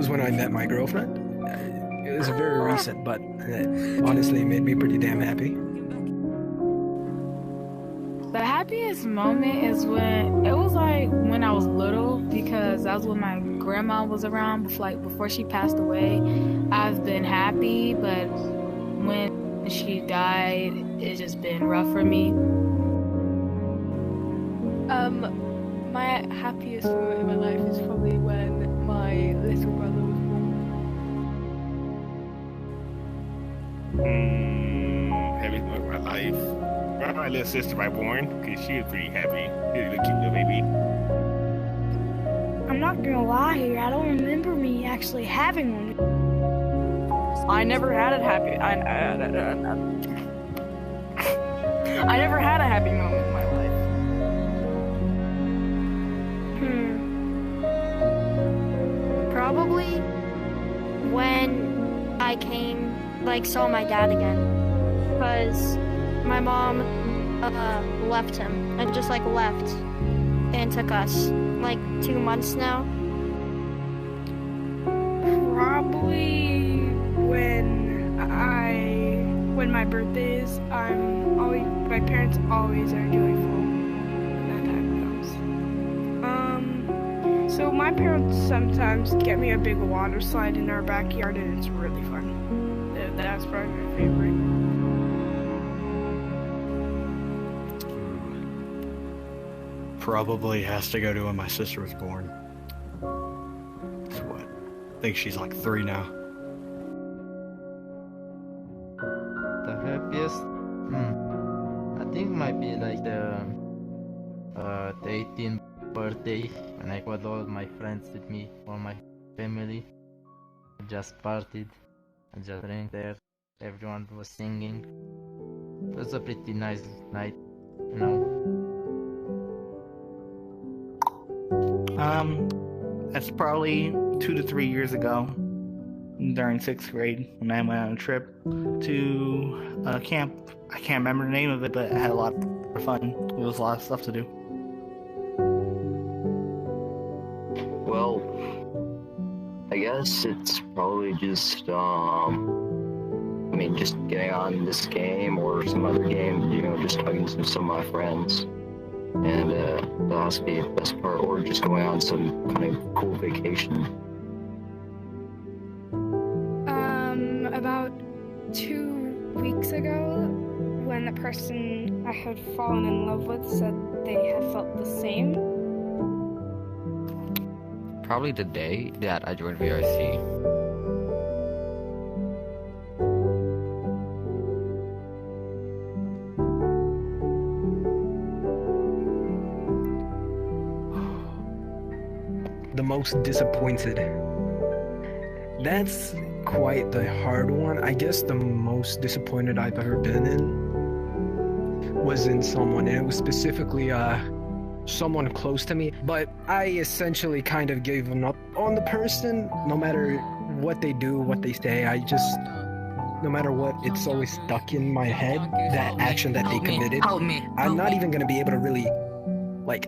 was when I met my girlfriend. It was very recent, but honestly, it made me pretty damn happy. The happiest moment is when it was like when I was little, because that was when my grandma was around, before she passed away. I've been happy, but when she died, it's just been rough for me. My happiest moment in my life is probably when my little brother was born. Happiest moment of my life. My little sister was born, because she was pretty happy. She was a cute little baby. I'm not gonna lie here, I don't remember me actually having one. I never had a happy. I never had a happy moment in my life. Probably when I saw my dad again, because my mom left him and just left and took us 2 months now. Probably when my birthday is, my parents always are joyful when that time comes. So my parents sometimes get me a big water slide in our backyard, and it's really fun. That's probably my favorite. Probably has to go to when my sister was born. So what? I think she's 3 now. The happiest? I think it might be the 18th birthday when I got all my friends with me, all my family. I just partied. I just drank there. Everyone was singing. It was a pretty nice night, you know. That's probably 2 to 3 years ago during 6th grade when I went on a trip to a camp. I can't remember the name of it, but it had a lot of fun. There was a lot of stuff to do. Well, I guess it's probably just, just getting on this game or some other game, just talking to some of my friends. And that's the best part, or just going on some kind of cool vacation. About 2 weeks ago, when the person I had fallen in love with said they had felt the same. Probably the day that I joined VRC. The most disappointed. That's quite the hard one. I guess the most disappointed I've ever been in was in someone, and it was specifically someone close to me, but I essentially kind of gave up on the person. No matter what they do, what they say, no matter what, it's always stuck in my head, that action that they committed. I'm not even gonna be able to really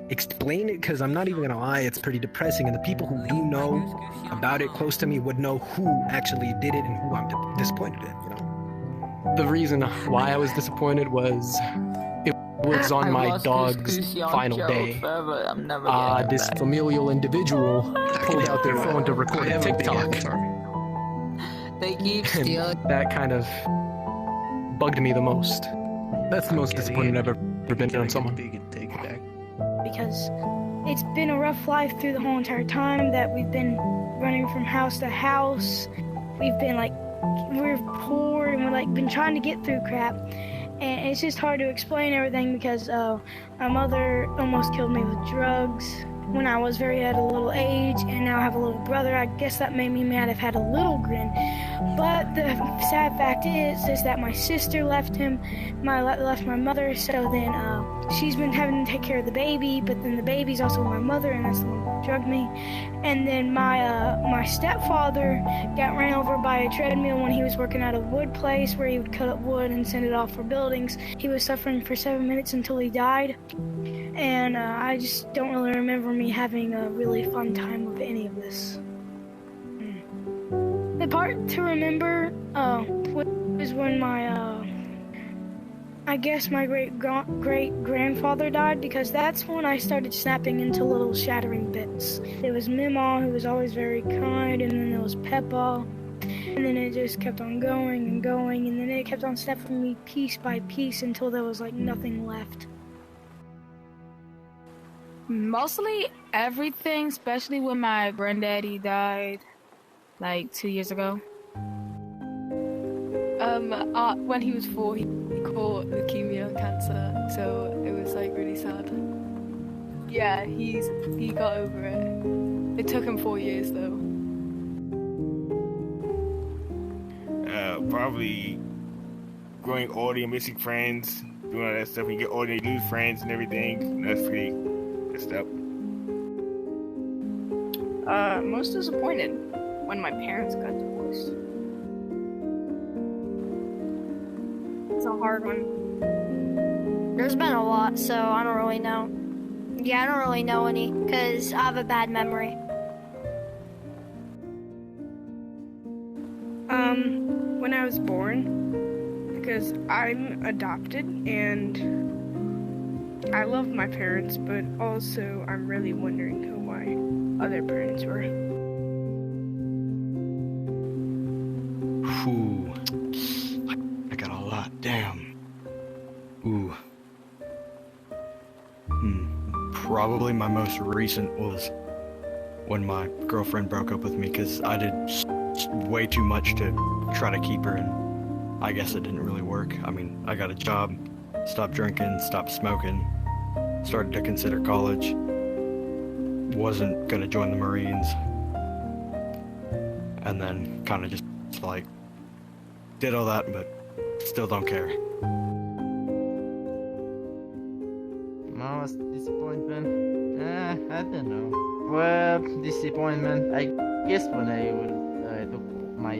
explain it, because I'm not even gonna lie, it's pretty depressing, and the people who do know about it close to me would know who actually did it and who I'm disappointed in, The reason why I was disappointed was it was on my dog's final day. This familial individual pulled out their phone to record a TikTok. They keep stealing. That kind of bugged me the most. That's the most disappointed I've ever been on someone. Because it's been a rough life through the whole entire time that we've been running from house to house. We've been we're poor, and we're been trying to get through crap. And it's just hard to explain everything because my mother almost killed me with drugs when I was at a little age, and now I have a little brother. I guess that made me mad. I've had a little grin. But the sad fact is that my sister left him, left my mother, so then she's been having to take care of the baby, but then the baby's also my mother, and that's the one who drugged me. And then my stepfather got ran over by a treadmill when he was working at a wood place where he would cut up wood and send it off for buildings. He was suffering for 7 minutes until he died. And I just don't really remember me having a really fun time with any of this. The part to remember was when I guess my great grandfather died, because that's when I started snapping into little shattering bits. There was Mima, who was always very kind, and then there was Peppa, and then it just kept on going and going, and then it kept on snapping me piece by piece until there was like nothing left. Mostly everything, especially when my granddaddy died like 2 years ago. When he was 4, he caught leukemia and cancer, so it was like really sad. Yeah, he got over it. It took him 4 years though. Probably growing older and missing friends, doing all that stuff. You get older, you lose friends and everything. That's pretty messed up. Most disappointed when my parents got divorced. It's a hard one. There's been a lot, so I don't really know. Yeah, I don't really know any, because I have a bad memory. When I was born, because I'm adopted and I love my parents, but also I'm really wondering who my other parents were. Ooh. I got a lot. Damn. Ooh. Probably my most recent was when my girlfriend broke up with me, because I did way too much to try to keep her, and I guess it didn't really work. I mean, I got a job, stopped drinking, stopped smoking, started to consider college, wasn't gonna join the Marines, and then kind of just like did all that, but still don't care. Most disappointment? I don't know. Well, disappointment, I guess when I took my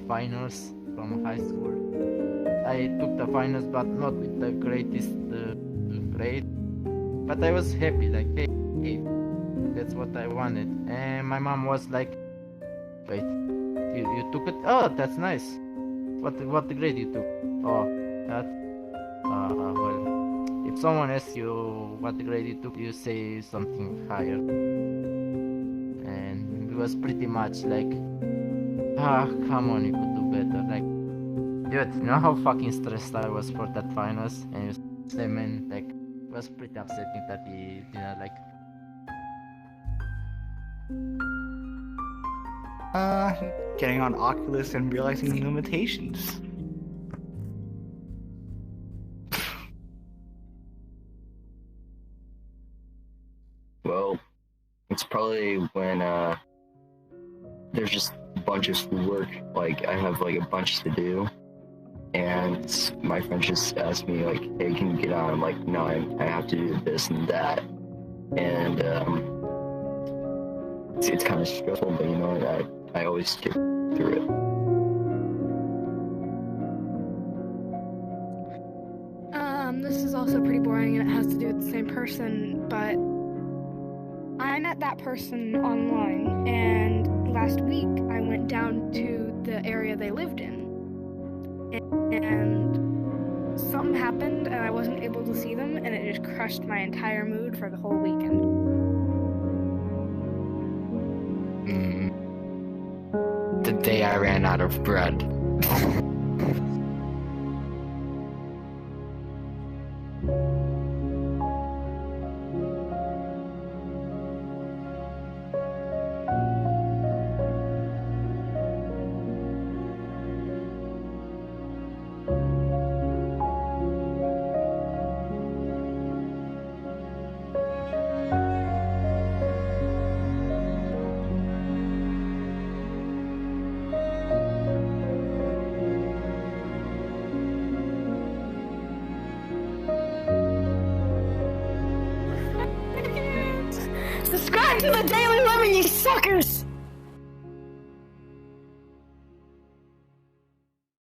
finals from high school. I took the finals, but not with the greatest grade. But I was happy, like, hey, that's what I wanted. And my mom was like, wait, you took it? Oh, that's nice. What grade you took? Oh, that? Well, if someone asks you what grade you took, you say something higher. And it was pretty much like, come on, you could do better. Like, dude, you know how fucking stressed I was for that finals? And you say, man, like, it was pretty upsetting that he didn't like. Getting on Oculus and realizing the limitations. Well, it's probably when there's just a bunch of schoolwork. Like, I have like a bunch to do, and my friends just asked me like, "Hey, can you get on?" I'm like, "No, I have to do this and that," and it's kind of stressful, but you know, I always get through it. This is also pretty boring, and it has to do with the same person, but I met that person online, and last week I went down to the area they lived in, and something happened, and I wasn't able to see them, and it just crushed my entire mood for the whole weekend. The day I ran out of bread. Subscribe to the Daily Lemon, you suckers!